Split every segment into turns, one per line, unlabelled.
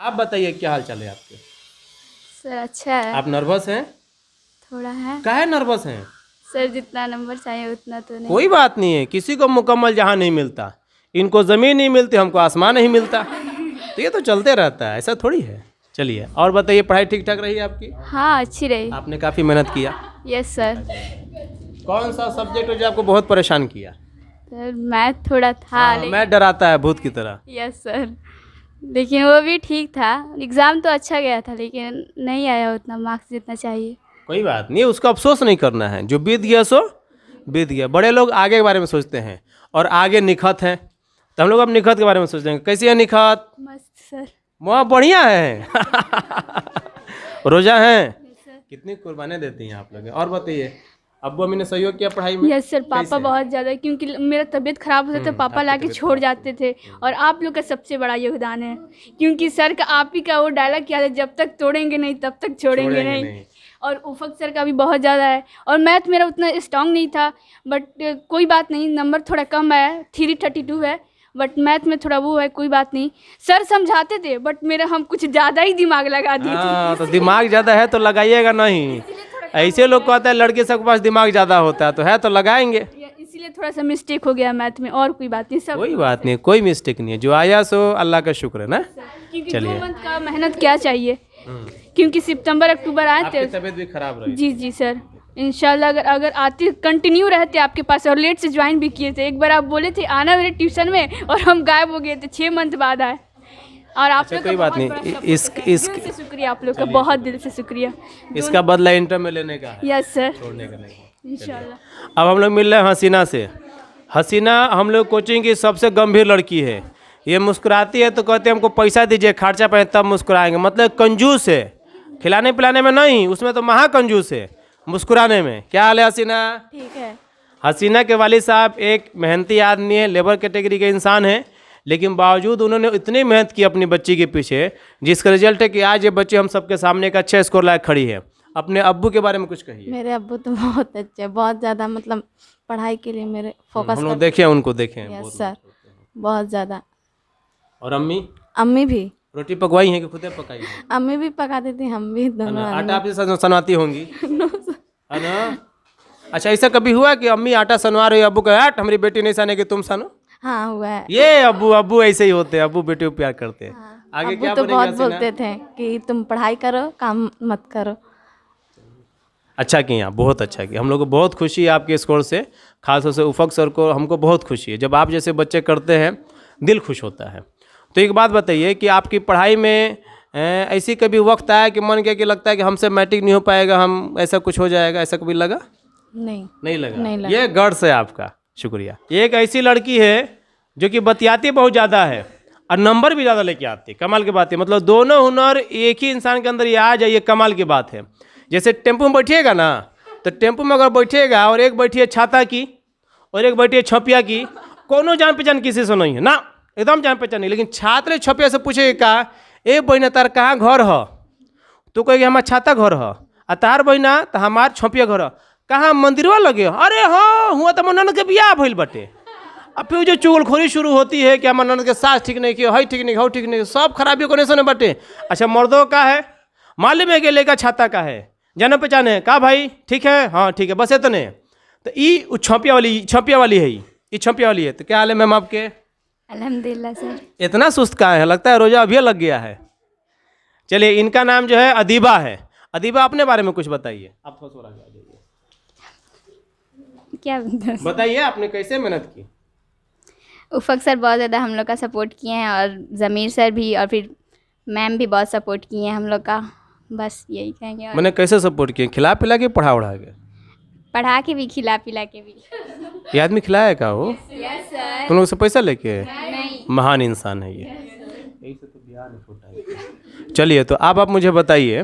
आप बताइए क्या हाल चाल है आपके?
सर अच्छा है।
आप नर्वस हैं?
थोड़ा है
काहे नर्वस हैं?
सर, जितना नंबर चाहिए उतना तो नहीं।
कोई बात नहीं है, किसी को मुकम्मल जहाँ नहीं मिलता। इनको ज़मीन नहीं मिलती, हमको आसमान नहीं मिलता। तो ये तो चलते रहता है, ऐसा थोड़ी है। चलिए और बताइए, पढ़ाई ठीक ठाक रही आपकी?
हाँ अच्छी रही।
आपने काफ़ी मेहनत किया।
Yes sir.
कौन सा सब्जेक्ट है जो आपको बहुत परेशान किया?
सर मैथ थोड़ा था
हाँ, मैं डराता है भूत की तरह।
यस सर, लेकिन वो भी ठीक था। एग्ज़ाम तो अच्छा गया था लेकिन नहीं आया उतना मार्क्स जितना चाहिए।
कोई बात नहीं, उसका अफसोस नहीं करना है। जो बीत गया सो बीत गया। बड़े लोग आगे के बारे में सोचते हैं और आगे निखत हैं, तो हम लोग अब निखत के बारे में सोचते हैं। कैसी है निखत?
मस्त सर।
वहाँ बढ़िया है। रोजा है? कितनी कुर्बानी देती हैं आप लोग। और बताइए, अब्बू अम्मी ने सहयोग किया पढ़ाई में?
यस सर, पापा
कैसे?
बहुत ज़्यादा, क्योंकि मेरा तबीयत ख़राब होता था पापा
आपकी
लाके
तबीयत
छोड़
खराब
जाते थे। और आप लोग का सबसे बड़ा योगदान है, क्योंकि सर का आप ही का वो डायलॉग याद है, जब तक तोड़ेंगे नहीं तब तक छोड़ेंगे नहीं। और उफक सर का भी बहुत ज़्यादा है। और मैथ मेरा उतना स्ट्रांग नहीं था, बट कोई बात नहीं, नंबर थोड़ा कम आया, 332 है, बट मैथ में थोड़ा वो है, कोई बात नहीं। सर समझाते थे बट मेरा हम कुछ ज़्यादा ही दिमाग लगा दिए थे।
हाँ, तो दिमाग ज़्यादा है तो लगाइएगा नहीं। ऐसे लोग कहते हैं लड़के सबके पास दिमाग ज़्यादा होता है, तो है तो लगाएंगे।
इसीलिए थोड़ा सा मिस्टेक हो गया मैथ में, और कोई बात नहीं। सब
कोई बात नहीं, कोई मिस्टेक नहीं है। जो आया सो अल्लाह का शुक्र है ना।
क्योंकि
चलिए।
2 मंथ का मेहनत क्या चाहिए, क्योंकि सितंबर अक्टूबर आए थे।
आपकी तबीयत भी खराब रही।
जी जी सर, इंशाल्लाह अगर आते कंटिन्यू रहते आपके पास, और लेट से ज्वाइन भी किए थे। एक बार आप बोले थे आना मेरे ट्यूशन में और हम गायब हो गए थे, 6 मंथ बाद आए। और आप लोग का
कोई बात
बहुत
नहीं,
बड़ा support
इस-
है।
इस-
दिल से शुक्रिया आप लोग का, बहुत दिल से शुक्रिया।
इसका बदला इंटर में लेने का है,
यस सर,
छोड़ने का नहीं।
इंशाल्लाह।
अब हम लोग मिल रहे हैं हसीना से। हसीना हम लोग कोचिंग की सबसे गंभीर लड़की है। ये मुस्कुराती है तो कहते हैं हमको पैसा दीजिए, खर्चा पे तब मुस्कुराएंगे। मतलब कंजूस है, खिलाने पिलाने में नहीं, उसमें तो महा कंजूस है, मुस्कुराने में। क्या हाल है हसीना?
ठीक है।
हसीना के वालिद साहब एक मेहनती आदमी है, लेबर कैटेगरी के इंसान हैं, लेकिन बावजूद उन्होंने इतनी मेहनत की अपनी बच्ची के पीछे, जिसका रिजल्ट है कि आज ये बच्ची हम सबके सामने एक अच्छे स्कोर लायक खड़ी है। अपने अब्बू के बारे में कुछ कहिए।
मेरे अब्बू तो बहुत अच्छे, बहुत ज़्यादा, मतलब पढ़ाई के लिए मेरे फोकस
हम लोग देखे हैं, उनको देखे हैं।
यस सर, बहुत ज़्यादा।
और अम्मी
अम्मी भी
रोटी पकवाई हैं कि खुदे पकाई हैं?
अम्मी भी पका देती, हम भी,
है
दोनों
ना?
आदमी।
आटा आप सनवाती होंगी, है ना? अच्छा, ऐसा कभी हुआ कि अम्मी आटा सनवा रही है, अब्बू का हट हमारी बेटी नहीं सनेगी तुम सनो?
हाँ हुआ है।
ये अब्बू अब्बू ऐसे ही होते हैं, अब्बू बेटी को प्यार करते हैं। आगे
अब्बू
क्या
तो
बनेगी
बहुत
हसीना?
बोलते थे कि तुम पढ़ाई करो, काम मत करो।
अच्छा किया, बहुत अच्छा किया। हम लोग को बहुत खुशी है आपके स्कोर से, खासतौर से उफक सर को हमको बहुत खुशी है। जब आप जैसे बच्चे करते हैं दिल खुश होता है। तो एक बात बताइए कि आपकी पढ़ाई में ऐसी कभी वक्त आया कि मन किया कि लगता है कि हमसे मैट्रिक नहीं हो पाएगा, हम ऐसा कुछ हो जाएगा, ऐसा कभी लगा?
नहीं
नहीं लगा।
नहीं लगा।
ये गर्ड्स है आपका, शुक्रिया। ये एक ऐसी लड़की है जो कि बतियाती बहुत ज़्यादा है और नंबर भी ज़्यादा लेके आती है। कमाल की बात है, मतलब दोनों हुनर एक ही इंसान के अंदर ये आ जाए, ये कमाल की बात है। जैसे टेम्पो में बैठिएगा ना, तो टेम्पो में अगर बैठिएगा और एक बैठी है छाता की और एक बैठी है छपिया की, कोनो जान पहचान किसी से नहीं है ना, एकदम जान पहचान नहीं। लेकिन छात्र छपिया से पूछेगा का ए बहना तार कहाँ घर है, तो कहेगी हमार छाता घर है। आ तार बहना तो हमार छपिया घर है। कहाँ मंदिरवा लगे? अरे हाँ, हुआ तो मनन के बियाह भइल बटे। अब फिर जो चुगलखोरी शुरू होती है कि मनन के सास ठीक नहीं किया, हई ठीक नहीं, हौ ठीक नहीं, सब खराबी कोने से बटे। अच्छा, मर्दों का है, मालूम है कि लेका छाता का है, जाने पहचाने का भाई, ठीक है, हाँ ठीक है, बस इतने। तो ये छपिया वाली है, ये छपिया वाली है। तो क्या हाल है मैम आपके?
अल्हम्दुलिल्लाह सर।
इतना सुस्त कहाँ है, लगता है रोजा अभी लग गया है। चलिए, इनका नाम जो है अदीबा है। अदीबा अपने बारे में कुछ बताइए। आप थोड़ा आगे आ जाइए,
क्या
बताइए आपने कैसे मेहनत की?
उफक सर बहुत ज़्यादा हम लोग का सपोर्ट किए हैं, और ज़मीर सर भी, और फिर मैम भी बहुत सपोर्ट किए हैं हम लोग का। बस यही कहेंगे। और
मैंने कैसे सपोर्ट किया? खिला पिला के, पढ़ा उड़ा के?
पढ़ा के भी, खिला पिला के भी।
ये आदमी खिलाया का वो?
Yes sir.
तुम लोग से पैसा लेके?
नहीं।
महान इंसान है ये। यही से तो बिहार में छोटा है। चलिए, तो आप मुझे बताइए,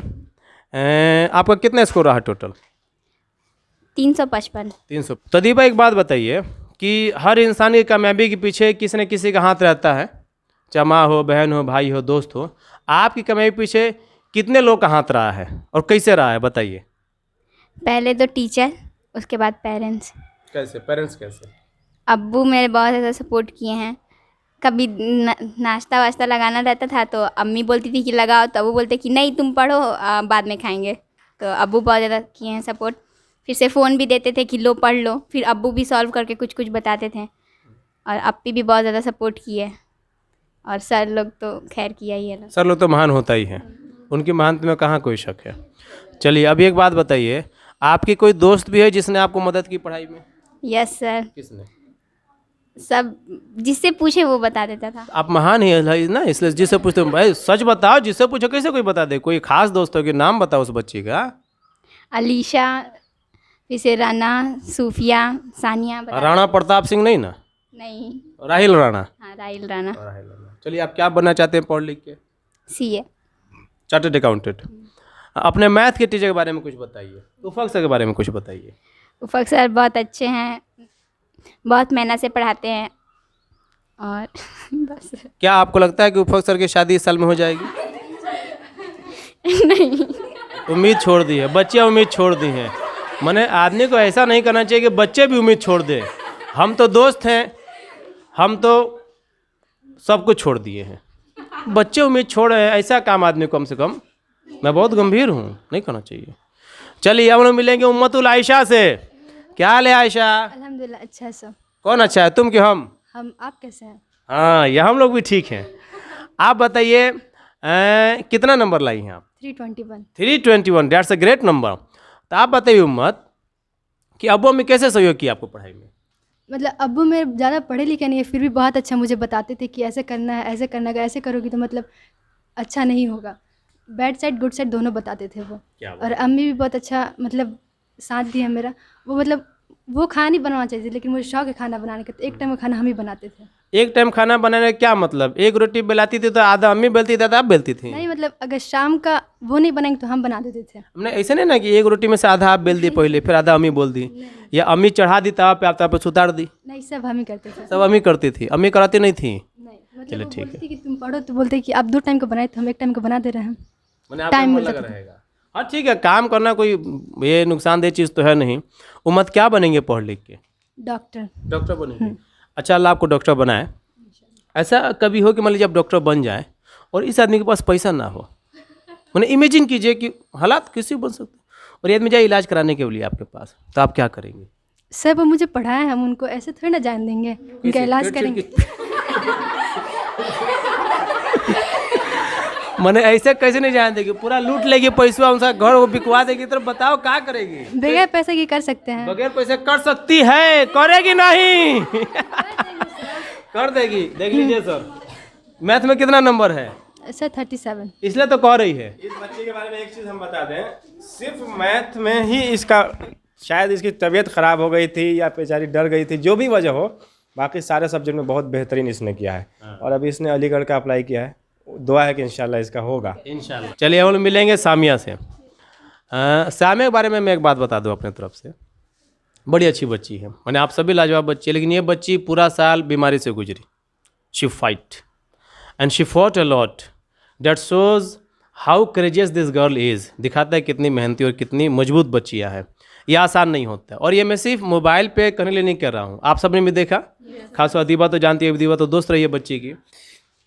आपका कितना स्कोर रहा टोटल?
355।
300। तदीबा, एक बात बताइए कि हर इंसान की कामयाबी के पीछे किसी न किसी का हाथ रहता है, चाहे माँ हो, बहन हो, भाई हो, दोस्त हो। आपकी कामयाबी के पीछे कितने लोग का हाथ रहा है और कैसे रहा है, बताइए।
पहले तो टीचर, उसके बाद पेरेंट्स।
कैसे? पेरेंट्स कैसे?
अब्बू मेरे बहुत ज़्यादा सपोर्ट किए हैं,
कभी नाश्ता वाश्ता लगाना रहता था तो अम्मी बोलती थी कि लगाओ, तो अबू बोलते कि नहीं तुम पढ़ो, बाद में खाएंगे। तो अब्बू बहुत ज़्यादा किए हैं सपोर्ट। फिर से फ़ोन भी देते थे कि लो पढ़ लो, फिर अब्बू भी सॉल्व करके कुछ कुछ बताते थे। और अप्पी भी बहुत ज़्यादा सपोर्ट किए, और सर लोग तो खैर किया ही है।
सर लोग तो महान होता ही है, उनकी महानता में कहाँ कोई शक है। चलिए अभी एक बात बताइए, आपकी कोई दोस्त भी है जिसने आपको मदद की पढ़ाई में?
यस सर,
किसने?
सब जिससे पूछे वो बता देता था।
आप महान ही है ना, इसलिए जिससे पूछते हो भाई सच बताओ, जिससे पूछो कैसे कोई बता दे। कोई खास दोस्तों के नाम बताओ उस बच्ची का।
अलीशा, फिर से राना, सूफिया, सानिया
राणा प्रताप सिंह नहीं ना?
नहीं,
राहिल राणा।
हाँ राहिल राना।
चलिए आप क्या बनना चाहते हैं पढ़ लिख के?
CA,
chartered accountant. अपने मैथ के टीचर के बारे में कुछ बताइए, उफक सर के बारे में कुछ बताइए।
उफक सर बहुत अच्छे हैं, बहुत मेहनत से पढ़ाते हैं। और बस।
क्या आपको लगता है कि उफक सर की शादी इस साल में हो जाएगी?
नहीं,
उम्मीद छोड़ दी है, बच्चे उम्मीद छोड़ दी हैं। मैंने आदमी को ऐसा नहीं करना चाहिए कि बच्चे भी उम्मीद छोड़ दें। हम तो दोस्त हैं, हम तो सब कुछ छोड़ दिए हैं, बच्चे उम्मीद छोड़ रहे हैं, ऐसा काम आदमी कम से कम, मैं बहुत गंभीर हूँ, नहीं करना चाहिए। चलिए हम लोग मिलेंगे उम्मतुल आयशा से। क्या हाल है आयशा?
अल्हम्दुलिल्लाह अच्छा है सब।
कौन अच्छा है, तुम कि हम?
आप कैसे हैं?
हाँ, ये हम लोग भी ठीक हैं। आप बताइए कितना नंबर लाई हैं आप?
321।
321, दैट्स अ ग्रेट नंबर। तो आप बताइए उम्मत कि अब्बू अम्मी कैसे सहयोग किया आपको पढ़ाई में?
मतलब अब्बू मेरे ज़्यादा पढ़े लिखे नहीं है, फिर भी बहुत अच्छा मुझे बताते थे कि ऐसे करना है, ऐसे करना है, ऐसे करोगी तो मतलब अच्छा नहीं होगा। बैड साइड गुड साइड दोनों बताते थे वो। और अम्मी भी बहुत अच्छा मतलब साथ दिया मेरा। वो मतलब वो खाना नहीं बनाना चाहिए लेकिन मुझे शौक है खाना बनाने का, तो एक टाइम का खाना हम ही बनाते थे।
एक टाइम खाना बनाने का क्या मतलब? एक रोटी बेलाती थी तो आधा अम्मी बेलती थी, आधा आप बेलती थी?
नहीं मतलब अगर शाम का वो नहीं बनाएंगे तो हम बना देते थे।
हमने ऐसे नहीं ना कि एक रोटी में से आधा आप बेल दी पहले, फिर आधा अम्मी बोल दी, या अम्मी चढ़ा दी तवा पे, आप तवा पे सुतार दी?
नहीं, सब हम ही करते थे।
सब अम्मी करती थी, अम्मी कराती नहीं थी?
नहीं मतलब
चलो
वो
ठीक
बोलती थी कि तुम पढ़ो तो बोलते कि आप 2 टाइम का बनाए तो हम 1 टाइम का बना दे रहे हैं।
मैंने आपको मन लगा रहेगा। हाँ ठीक है, काम करना कोई ये नुकसानदेह चीज़ तो है नहीं। उम्मत क्या बनेंगे पढ़ लिख के?
डॉक्टर।
डॉक्टर बनेंगे। अच्छा, अल्लाह आपको डॉक्टर बनाए। ऐसा कभी हो कि मान लीजिए आप डॉक्टर बन जाए और इस आदमी के पास पैसा ना हो, मैंने इमेजिन कीजिए कि हालात किसी बन सकते और ये आदमी जाए इलाज कराने के लिए आपके पास, तो आप क्या करेंगे?
सर वो मुझे पढ़ाए, हम उनको ऐसे थोड़ी ना जान देंगे, उनका इलाज करेंगे।
मैंने ऐसे कैसे नहीं जान देगी? पूरा लूट लेगी पैसा, उनका घर वो बिकवा देगी, तो बताओ क्या करेगी?
बगैर पैसे की कर सकते हैं।
बगैर पैसे कर सकती है, करेगी नहीं? कर देगी। देख लीजिए सर, मैथ में कितना नंबर है?
सर 37।
इसलिए तो कह रही है।
इस बच्चे के बारे में एक चीज़ हम बता दें, सिर्फ मैथ में ही इसका शायद इसकी तबीयत ख़राब हो गई थी या बेचारी डर गई थी, जो भी वजह हो, बाकी सारे सब्जेक्ट में बहुत बेहतरीन इसने किया है। और अभी इसने अलीगढ़ का अप्लाई किया है, दुआ है कि इंशाल्लाह इसका होगा।
इंशाल्लाह। चलिए हम लोग मिलेंगे सामिया से। सामिया के बारे में मैं एक बात बता दूं अपने तरफ से, बड़ी अच्छी बच्ची है, मैंने आप सभी लाजवाब बच्ची है, लेकिन ये बच्ची पूरा साल बीमारी से गुजरी। She fight and she fought a lot, that shows how courageous this girl is. दिखाता है कितनी मेहनती और कितनी मजबूत बच्चियाँ है। ये आसान नहीं होता, और ये मैं सिर्फ मोबाइल पे करने लिए नहीं कर रहा हूँ, आप सबने भी देखा, खासकर अदीबा तो जानती है, अदीबा तो दोस्त रही है बच्ची की,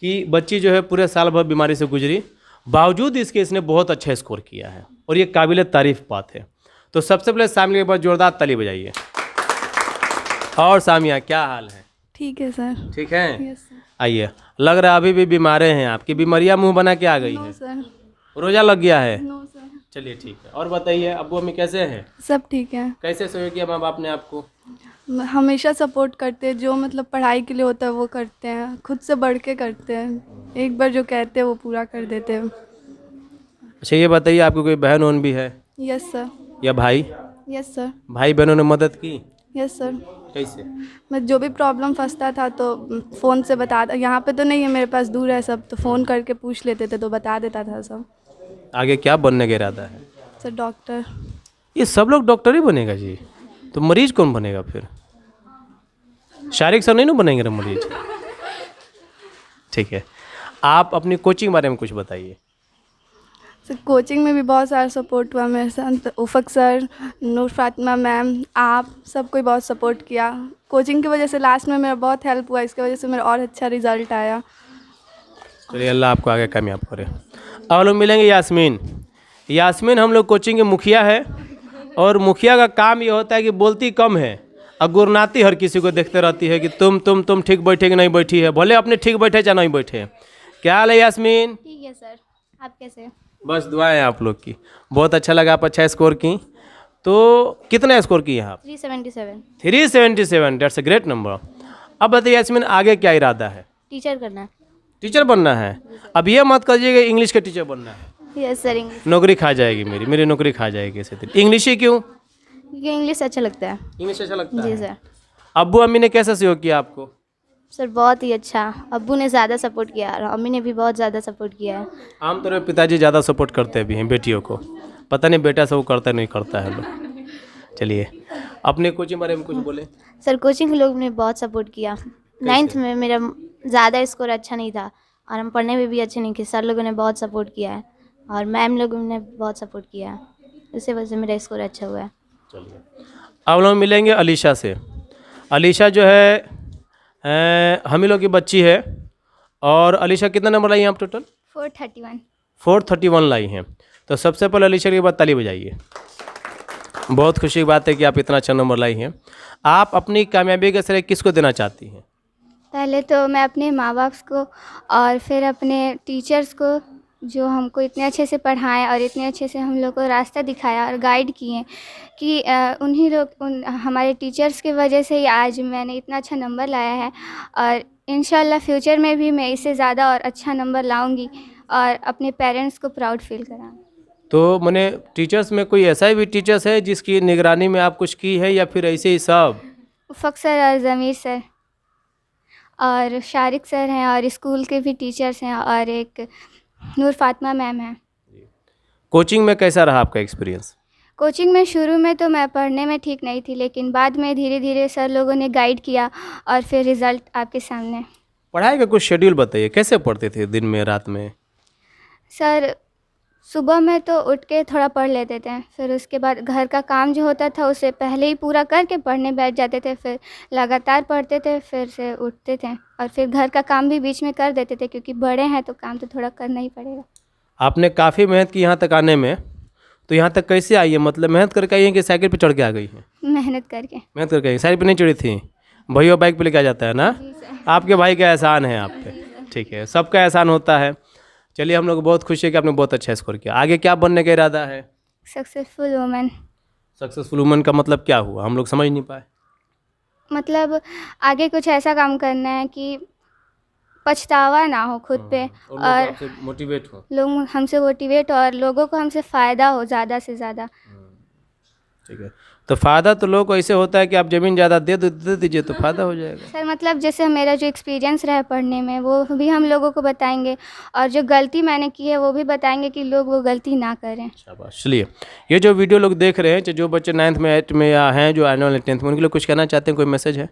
कि बच्ची जो है पूरे साल भर बीमारी से गुजरी, बावजूद इसके इसने बहुत अच्छा स्कोर किया है, और ये काबिल तारीफ बात है। तो सबसे पहले सामिया के बाद जोरदार ताली बजाइए। और सामिया क्या हाल है?
ठीक है सर।
ठीक है, आइए। लग रहा है अभी भी बीमारे हैं, आपकी बीमारियां मुंह बना के आ गई है।
सर
रोजा लग गया है?
No sir.
चलिए ठीक है। और बताइए अब्बू अम्मी कैसे हैं?
सब ठीक है,
कैसे सहयोग किया माँ बाप ने आपको?
हमेशा सपोर्ट करते हैं, जो मतलब पढ़ाई के लिए होता है वो करते हैं, खुद से बढ़ के करते हैं, एक बार जो कहते हैं वो पूरा कर देते हैं।
अच्छा ये बताइए, आपको कोई बहन वहन भी है
यस सर।
या भाई?
Yes sir.
भाई बहनों ने मदद की?
Yes sir.
कैसे?
मैं जो भी प्रॉब्लम फंसता था तो फ़ोन से बता, यहाँ पे तो नहीं है मेरे पास, दूर है सब, तो फ़ोन करके पूछ लेते थे तो बता देता था सब।
आगे क्या बनने का इरादा है?
Sir doctor.
ये सब लोग डॉक्टर ही बनेगा जी, तो मरीज कौन बनेगा फिर? शारिक सर नहीं ना बनेंगे ना मरीज। ठीक है, आप अपनी कोचिंग बारे में कुछ बताइए।
सर कोचिंग में भी बहुत सारा सपोर्ट हुआ मेरे साथ। उफ़क़ सर, नूर फातिमा मैम, आप सबको बहुत सपोर्ट किया। कोचिंग की वजह से लास्ट में मेरा बहुत हेल्प हुआ, इसकी वजह से मेरा और अच्छा रिज़ल्ट आया।
चलिए अल्लाह आपको आगे कामयाब करे। अब लोग मिलेंगे यास्मीन। यास्मीन हम लोग कोचिंग के मुखिया है और मुखिया का काम ये होता है कि बोलती कम है और गुरनाती हर किसी को देखते रहती है कि तुम ठीक बैठे कि नहीं बैठी है, भले अपने ठीक बैठे चाहे नहीं बैठे। क्या हाल है यास्मीन?
ठीक है सर, आप कैसे?
बस दुआएं आप लोग की। बहुत अच्छा लगा, आप अच्छा स्कोर की। तो कितना स्कोर किए आप?
377।
377, डेट्स अ ग्रेट नंबर। अब बताइए यास्मीन, आगे क्या इरादा है?
टीचर करना है।
टीचर बनना है? अब ये मत करिएगा इंग्लिश के टीचर बनना है,
यस सर, इंग्लिश।
नौकरी खा जाएगी मेरी नौकरी खा जाएगी ऐसे दिन। इंग्लिश ही क्यों?
क्योंकि इंग्लिश अच्छा लगता है।
इंग्लिश अच्छा लगता
जी
है।
सर।
अब्बू अम्मी ने कैसा सहयोग किया आपको?
सर बहुत ही अच्छा। अब्बू ने ज़्यादा सपोर्ट किया और अम्मी ने भी बहुत ज़्यादा सपोर्ट किया है।
आमतौर पर पिताजी ज़्यादा सपोर्ट करते भी हैं बेटियों को, पता नहीं बेटा सब करता नहीं करता है लोग। चलिए अपने कोचिंग बारे में कुछ बोले।
सर कोचिंग के लोग ने बहुत सपोर्ट किया। 9th में मेरा ज़्यादा स्कोर अच्छा नहीं था और हम पढ़ने में भी अच्छे नहीं थे। सर लोगों ने बहुत सपोर्ट किया है और मैम लोगों ने बहुत सपोर्ट किया है, इसी वजह से मेरा स्कोर अच्छा हुआ है।
चलिए अब लोग मिलेंगे अलीशा से। अलीशा जो है हम ही लोग की बच्ची है। और अलीशा कितना नंबर लाई हैं आप टोटल?
431।
431 लाई हैं। तो सबसे पहले अलीशा के बाद ताली बजाइए। बहुत खुशी की बात है कि आप इतना अच्छा नंबर लाई हैं। आप अपनी कामयाबी का श्रेय किसको देना चाहती हैं?
पहले तो मैं अपने माँ बाप को और फिर अपने टीचर्स को, जो हमको इतने अच्छे से पढ़ाएं और इतने अच्छे से हम लोग को रास्ता दिखाया और गाइड किए कि हमारे टीचर्स की वजह से ही आज मैंने इतना अच्छा नंबर लाया है और इंशाल्लाह फ्यूचर में भी मैं इससे ज़्यादा और अच्छा नंबर लाऊंगी और अपने पेरेंट्स को प्राउड फील कराऊंगी।
तो मैंने टीचर्स में कोई ऐसा भी टीचर्स है जिसकी निगरानी में आप कुछ की है या फिर ऐसे ही सब?
उफ़क़ सर और ज़मीर सर और शारिक सर हैं और स्कूल के भी टीचर्स हैं और एक नूर फातिमा मैम है।
कोचिंग में कैसा रहा आपका एक्सपीरियंस?
कोचिंग में शुरू में तो मैं पढ़ने में ठीक नहीं थी, लेकिन बाद में धीरे धीरे सर लोगों ने गाइड किया और फिर रिज़ल्ट आपके सामने।
पढ़ाई का कुछ शेड्यूल बताइए, कैसे पढ़ते थे, दिन में रात में?
सर सुबह में तो उठ के थोड़ा पढ़ लेते थे, फिर उसके बाद घर का काम जो होता था उसे पहले ही पूरा करके पढ़ने बैठ जाते थे, फिर लगातार पढ़ते थे, फिर से उठते थे और फिर घर का काम भी बीच में कर देते थे क्योंकि बड़े हैं तो काम तो थोड़ा करना ही पड़ेगा।
आपने काफ़ी मेहनत की यहाँ तक आने में, तो यहाँ तक कैसे आई है? मतलब मेहनत करके आई है कि साइकिल पे चढ़ के आ गई है?
मेहनत करके।
मेहनत करके आई, साइकिल पे नहीं चढ़ी थी? भैया बाइक पे लेके आ जाता है ना? आपके भाई का एहसान है आप पे। ठीक है, सबका एहसान होता है। चलिए हम लोग बहुत खुश है कि आपने बहुत अच्छा स्कोर किया। आगे क्या बनने का इरादा है?
Successful woman.
सक्सेसफुल वुमन का मतलब क्या हुआ, हम लोग समझ नहीं पाए।
मतलब आगे कुछ ऐसा काम करना है कि पछतावा ना हो खुद पे और
मोटिवेट हो,
लोग हमसे मोटिवेट और लोगों को हमसे फ़ायदा हो ज़्यादा से ज़्यादा।
ठीक है, तो फ़ायदा तो लोगों को ऐसे होता है कि आप ज़मीन ज़्यादा दे दीजिए तो फ़ायदा हो जाएगा।
सर मतलब जैसे मेरा जो एक्सपीरियंस रहा है पढ़ने में वो भी हम लोगों को बताएंगे और जो गलती मैंने की है वो भी बताएंगे कि लोग वो गलती ना करें।
शाबाश। चलिए ये जो वीडियो लोग देख रहे हैं, जो बच्चे 9th में 8th में या हैं जो आने वाले 10th में, उनके लिए कुछ कहना चाहते हैं, कोई मैसेज है?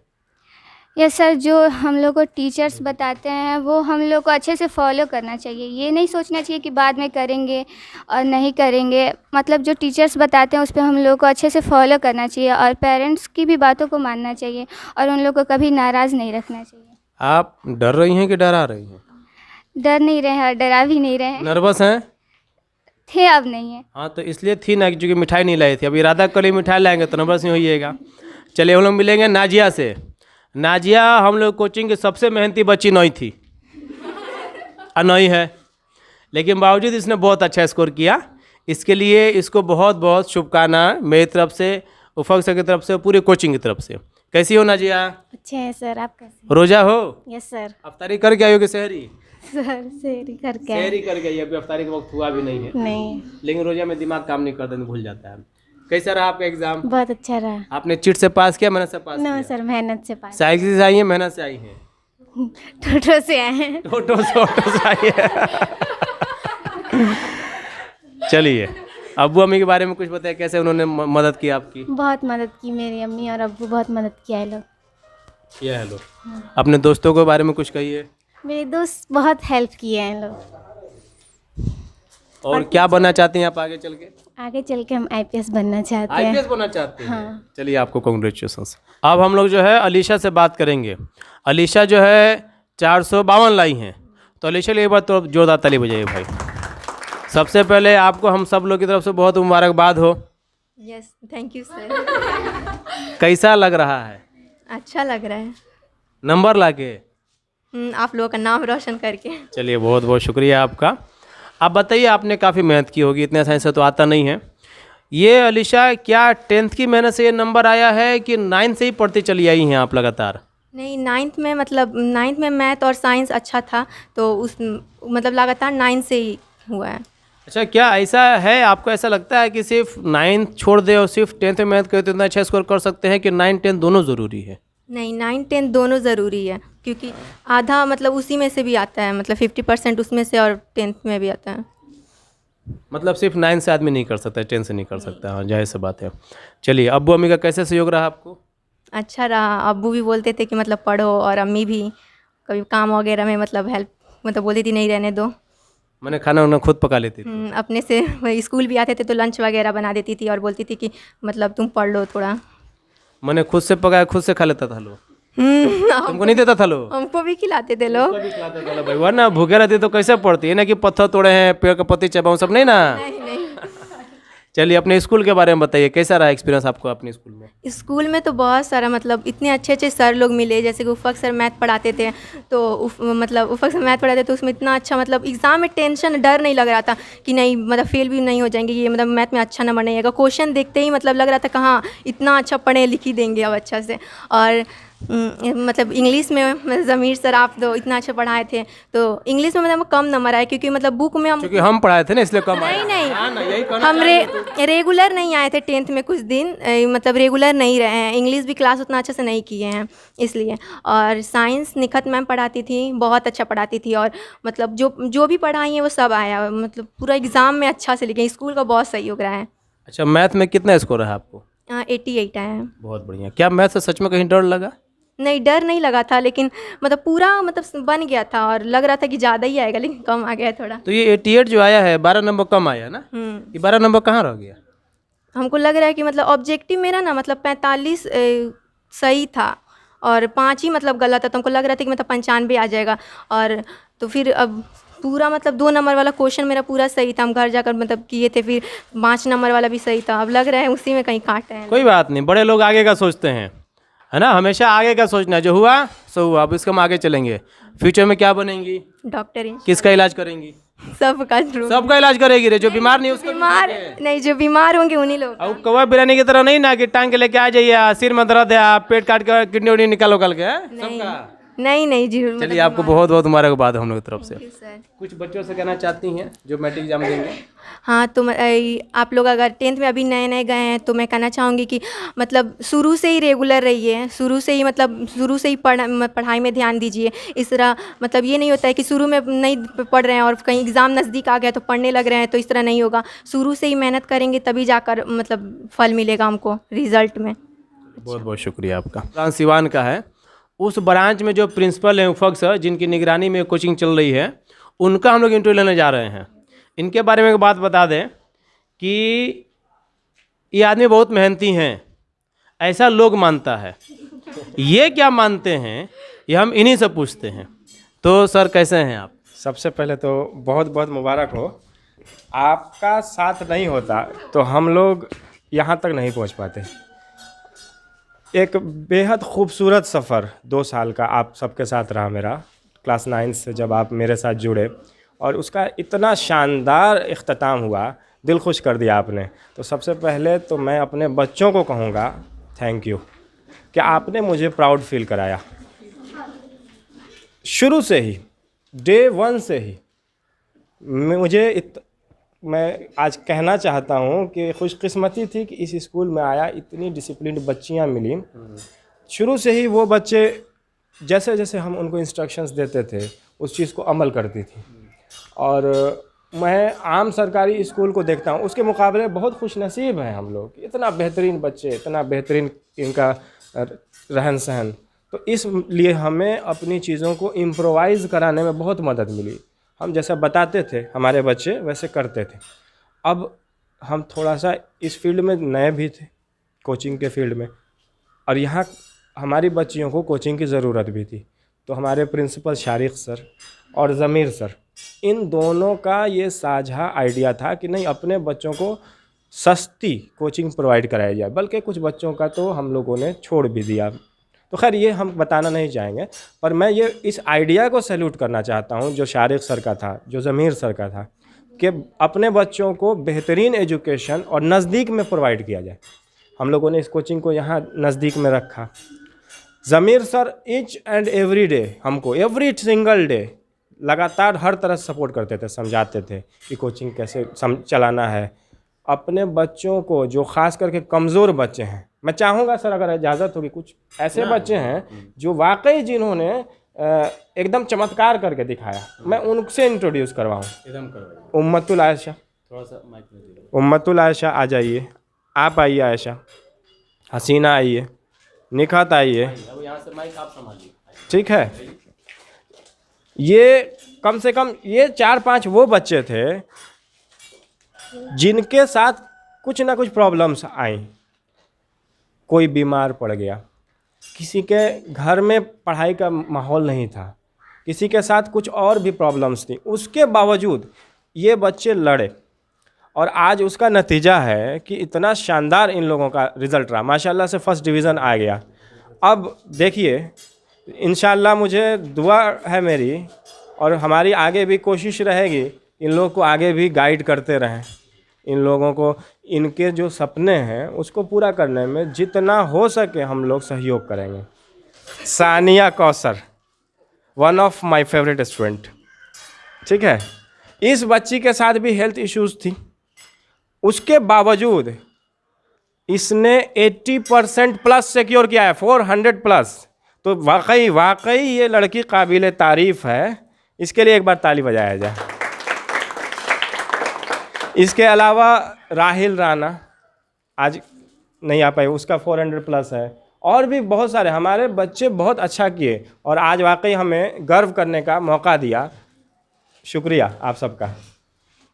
यस सर, जो हम लोग को टीचर्स बताते हैं वो हम लोग को अच्छे से फॉलो करना चाहिए। ये नहीं सोचना चाहिए कि बाद में करेंगे और नहीं करेंगे। मतलब जो टीचर्स बताते हैं उस पर हम लोग को अच्छे से फॉलो करना चाहिए और पेरेंट्स की भी बातों को मानना चाहिए और उन लोग को कभी नाराज़ नहीं रखना चाहिए।
आप डर रही हैं कि डरा रही हैं?
डर नहीं रहे और डरा भी नहीं रहे।
नर्वस हैं?
थे, अब नहीं है।
हाँ तो इसलिए थी ना, क्योंकि मिठाई नहीं लाई थी। अब इरादा कर ली मिठाई लाएंगे तो नर्वस नहीं होइएगा। चलिए हम लोग मिलेंगे नाजिया से। नाजिया हम लोग कोचिंग की सबसे मेहनती बच्ची नहीं थी और नहीं है, लेकिन बावजूद इसने बहुत अच्छा स्कोर किया। इसके लिए इसको बहुत बहुत शुभकामनाएं मेरी तरफ से, उफ़क़ सर की तरफ से, पूरे कोचिंग की तरफ से। कैसी हो नाजिया?
अच्छे हैं सर, आप कैसे?
रोजा हो?
Yes sir.
अफ्तारी करके आई हो कि सहरी?
सर सेहरी करके
सहरी करके आई, अभी अफ्तारी के वक्त हुआ भी नहीं है।
नहीं,
लेकिन रोजा में दिमाग काम नहीं करता, भूल जाता है। कैसा रहा आपका एग्जाम?
बहुत अच्छा रहा।
आपने चिट से पास किया, मेहनत से पास
नो
किया?
सर, मेहनत से पास।
साइकिल से आई हैं, मेहनत से आई हैं?
टोटो से आए हैं।
ऑटो से आई है। चलिए अब्बू अम्मी के बारे में कुछ बताइए, कैसे उन्होंने मदद की आपकी?
बहुत मदद की, मेरी अम्मी और अब्बू बहुत मदद किया है लोग।
किया है लोग। अपने दोस्तों के बारे में कुछ कहिए।
मेरे दोस्त बहुत हेल्प किए हैं लोग।
और क्या बनना चाहती हैं आप आगे चल के?
आगे चल के हम आईपीएस बनना चाहते हैं।
आईपीएस बनना चाहते हैं? चलिए आपको कॉन्ग्रेचुलेशंस। अब हम लोग जो है अलीशा से बात करेंगे। अलीशा जो है 452 लाई हैं, तो अलीशा लिए एक बार तो जोरदार ताली बजाइए भाई। सबसे पहले आपको हम सब लोग की तरफ से बहुत मुबारकबाद हो।
Yes, thank you sir.
कैसा लग रहा है
अच्छा लग रहा है
नंबर लाके?
आप लोगों का नाम रोशन करके।
चलिए बहुत बहुत शुक्रिया आपका। आप बताइए, आपने काफ़ी मेहनत की होगी, इतने आसानी से तो आता नहीं है। ये अलीशा क्या 10th की मेहनत से ये नंबर आया है कि 9th से ही पढ़ती चली आई हैं आप लगातार?
नहीं, 9th में मतलब 9th में मैथ और साइंस अच्छा था, तो उस मतलब लगातार 9 से ही हुआ है।
अच्छा, क्या ऐसा है, आपको ऐसा लगता है कि सिर्फ 9th छोड़ दे और सिर्फ 10th में मेहनत करे तो इतना अच्छा स्कोर कर सकते हैं, कि 9 10 दोनों ज़रूरी है?
नहीं, 9 10 दोनों ज़रूरी है, क्योंकि आधा मतलब उसी में से भी आता है, मतलब 50% उसमें से और 10th में भी आता है।
मतलब सिर्फ 9 से आदमी नहीं कर सकता, 10 से नहीं कर सकता। हाँ, जाहिर सी बात है। चलिए, अब्बू अम्मी का कैसे सहयोग रहा आपको?
अच्छा रहा। अब्बू भी बोलते थे कि मतलब पढ़ो, और अम्मी भी कभी काम वगैरह में मतलब हेल्प, मतलब बोलती थी नहीं रहने दो।
मैंने खाना वाना खुद पका लेती थी?
अपने से स्कूल भी आते थे तो लंच वगैरह बना देती थी और बोलती थी कि मतलब तुम पढ़ लो थोड़ा।
मैंने खुद से पकाया, खुद से खा लेता था लोग। तुमको नहीं देता था लोग?
हमको भी खिलाते थे लोग।
भाई वरना भूखे रहती तो कैसे पढ़ती है ना, कि पत्थर तोड़े हैं, पेड़ का पत्ती चबाऊं, सब नहीं ना।
नहीं।
चलिए, अपने स्कूल के बारे में बताइए, कैसा रहा एक्सपीरियंस आपको अपने स्कूल में?
स्कूल में तो बहुत सारा मतलब इतने अच्छे अच्छे सर लोग मिले, जैसे कि उफक सर मैथ पढ़ाते थे, तो मतलब उफक सर मैथ पढ़ाते तो उसमें इतना अच्छा, मतलब एग्ज़ाम में टेंशन डर नहीं लग रहा था कि नहीं मतलब फेल भी नहीं हो जाएंगे, ये मतलब मैथ में अच्छा नंबर नहीं आएगा। क्वेश्चन देखते ही मतलब लग रहा था कि हाँ इतना अच्छा पढ़े लिख ही देंगे अब अच्छा से। और मतलब इंग्लिश में ज़मीर सर आप तो इतना अच्छा पढ़ाए थे, तो इंग्लिश में मतलब कम नंबर आए, क्योंकि मतलब बुक में
क्योंकि हम पढ़ाए थे ना, इसलिए कम आया।
नहीं, हम रेगुलर नहीं आए थे 10th में कुछ दिन, मतलब रेगुलर नहीं रहे हैं, इंग्लिश भी क्लास उतना अच्छे से नहीं किए हैं इसलिए। और साइंस निखत मैम पढ़ाती थी, बहुत अच्छा पढ़ाती थी, और मतलब जो भी पढ़ाई है वो सब आया, मतलब पूरा एग्ज़ाम में अच्छा से लिखे। स्कूल का बहुत सहयोग रहा है।
अच्छा, मैथ में कितना स्कोर है आपको?
88 आया है।
बहुत बढ़िया। क्या मैथ से सच में कहीं डर लगा?
नहीं, डर नहीं लगा था, लेकिन मतलब पूरा मतलब बन गया था, और लग रहा था कि ज़्यादा ही आएगा, लेकिन कम आ गया थोड़ा।
तो ये 88 जो आया है, 12 नंबर कम आया ना? ये 12 नंबर कहाँ रह गया?
हमको लग रहा है कि मतलब ऑब्जेक्टिव मेरा ना मतलब 45 सही था और 5 ही मतलब गलत था, तो हमको लग रहा था कि मतलब 95 आ जाएगा। और तो फिर अब पूरा मतलब 2 नंबर वाला क्वेश्चन मेरा पूरा सही था, हम घर जाकर मतलब किए थे, फिर 5 नंबर वाला भी सही था। अब लग रहा है उसी में कहीं काटा है।
कोई बात नहीं, बड़े लोग आगे का सोचते हैं, है ना, हमेशा आगे का सोचना है। जो हुआ सो हुआ, अब इसका हम आगे चलेंगे। फ्यूचर में क्या बनेंगी?
डॉक्टर।
किसका इलाज करेंगी? सबका इलाज करेगी रे, जो बीमार नहीं उसका
बीमार नहीं, जो बीमार होंगे उन्हीं लोग।
अब कौवा बिरानी की तरह नहीं ना कि टांग के लेके आ जाइए, सिर में दर्द है, पेट काट कर किडनी उडनी निकालो कल के, सबका
नहीं जी।
चलिए, आपको बहुत बहुत मुबारकबाद हम लोग की तरफ से।
सर,
कुछ बच्चों से कहना चाहती हैं जो मैट्रिक एग्जाम देंगे?
हाँ, तो आप लोग अगर 10th में अभी नए नए गए हैं तो मैं कहना चाहूँगी कि मतलब शुरू से ही रेगुलर रहिए, शुरू से ही पढ़ाई में ध्यान दीजिए। इस तरह मतलब ये नहीं होता है कि शुरू में नहीं पढ़ रहे हैं और कहीं एग्ज़ाम नज़दीक आ गया तो पढ़ने लग रहे हैं, तो इस तरह नहीं होगा। शुरू से ही मेहनत करेंगे तभी जाकर मतलब फल मिलेगा हमको रिज़ल्ट में।
बहुत बहुत शुक्रिया आपका। ब्रांच सिवान का है, उस ब्रांच में जो प्रिंसिपल हैं उफक सर, जिनकी निगरानी में कोचिंग चल रही है, उनका हम लोग इंटरव्यू लेने जा रहे हैं। इनके बारे में एक बात बता दें कि ये आदमी बहुत मेहनती हैं, ऐसा लोग मानता है। ये क्या मानते हैं ये हम इन्हीं से पूछते हैं। तो सर कैसे हैं आप?
सबसे पहले तो बहुत बहुत मुबारक हो। आपका साथ नहीं होता तो हम लोग यहाँ तक नहीं पहुँच पाते। एक बेहद खूबसूरत सफ़र 2 साल का आप सबके साथ रहा मेरा, क्लास 9 से जब आप मेरे साथ जुड़े, और उसका इतना शानदार इख्तिताम हुआ, दिल खुश कर दिया आपने। तो सबसे पहले तो मैं अपने बच्चों को कहूँगा थैंक यू कि आपने मुझे प्राउड फील कराया। शुरू से ही, डे 1 से ही मैं आज कहना चाहता हूँ कि खुशकिस्मती थी कि इस स्कूल में आया, इतनी डिसिप्लिन्ड बच्चियाँ मिली। शुरू से ही वो बच्चे जैसे जैसे हम उनको इंस्ट्रक्शंस देते थे उस चीज़ को अमल करती थी। और मैं आम सरकारी स्कूल को देखता हूँ, उसके मुकाबले बहुत खुशनसीब हैं हम लोग। इतना बेहतरीन बच्चे, इतना बेहतरीन इनका रहन सहन, तो इसलिए हमें अपनी चीज़ों को इम्प्रोवाइज़ कराने में बहुत मदद मिली। हम जैसा बताते थे हमारे बच्चे वैसे करते थे। अब हम थोड़ा सा इस फील्ड में नए भी थे, कोचिंग के फील्ड में, और यहाँ हमारी बच्चियों को कोचिंग की ज़रूरत भी थी। तो हमारे प्रिंसिपल शारिक सर और ज़मीर सर, इन दोनों का ये साझा आइडिया था कि नहीं, अपने बच्चों को सस्ती कोचिंग प्रोवाइड कराई जाए। बल्कि कुछ बच्चों का तो हम लोगों ने छोड़ भी दिया। तो खैर ये हम बताना नहीं चाहेंगे, पर मैं ये इस आइडिया को सैल्यूट करना चाहता हूँ जो शारिक सर का था, जो ज़मीर सर का था, कि अपने बच्चों को बेहतरीन एजुकेशन और नज़दीक में प्रोवाइड किया जाए। हम लोगों ने इस कोचिंग को यहाँ नज़दीक में रखा। Zameer sir each and every day हमको, एवरी सिंगल डे लगातार हर तरह से सपोर्ट करते थे, समझाते थे कि कोचिंग कैसे चलाना है। अपने बच्चों को, जो ख़ास करके कमज़ोर बच्चे हैं, मैं चाहूँगा सर अगर इजाज़त होगी, कुछ ऐसे बच्चे हैं जो वाकई जिन्होंने एकदम चमत्कार करके दिखाया, मैं उनसे इंट्रोड्यूस करवाऊँ।
एकदम करवाइए,
उम्मतुल आयशा,
थोड़ा सा माइक में दीजिए।
उम्मतुल आयशा आ जाइए, आप आइए आयशा, हसीना आइए, निखात आइए,
अब यहाँ से माइक आप संभालिए,
ठीक है। ये कम से कम ये 4-5 वो बच्चे थे जिनके साथ कुछ ना कुछ प्रॉब्लम्स आई। कोई बीमार पड़ गया, किसी के घर में पढ़ाई का माहौल नहीं था, किसी के साथ कुछ और भी प्रॉब्लम्स थी, उसके बावजूद ये बच्चे लड़े और आज उसका नतीजा है कि इतना शानदार इन लोगों का रिज़ल्ट रहा। माशाल्लाह से फर्स्ट डिवीज़न आ गया। अब देखिए, इंशाल्लाह मुझे दुआ है मेरी और हमारी आगे भी कोशिश रहेगी, इन लोगों को आगे भी गाइड करते रहें, इन लोगों को इनके जो सपने हैं उसको पूरा करने में जितना हो सके हम लोग सहयोग करेंगे। Sania Kausar, one of my favourite student, ठीक है। इस बच्ची के साथ भी हेल्थ इश्यूज़ थी, उसके बावजूद इसने 80% प्लस सिक्योर किया है, 400 प्लस। तो वाकई ये लड़की काबिल तारीफ़ है, इसके लिए एक बार ताली बजाया जाए। इसके अलावा राहिल राना आज नहीं आ पाई, उसका 400 प्लस है, और भी बहुत सारे हमारे बच्चे बहुत अच्छा किए और आज वाकई हमें गर्व करने का मौका दिया। शुक्रिया आप सबका।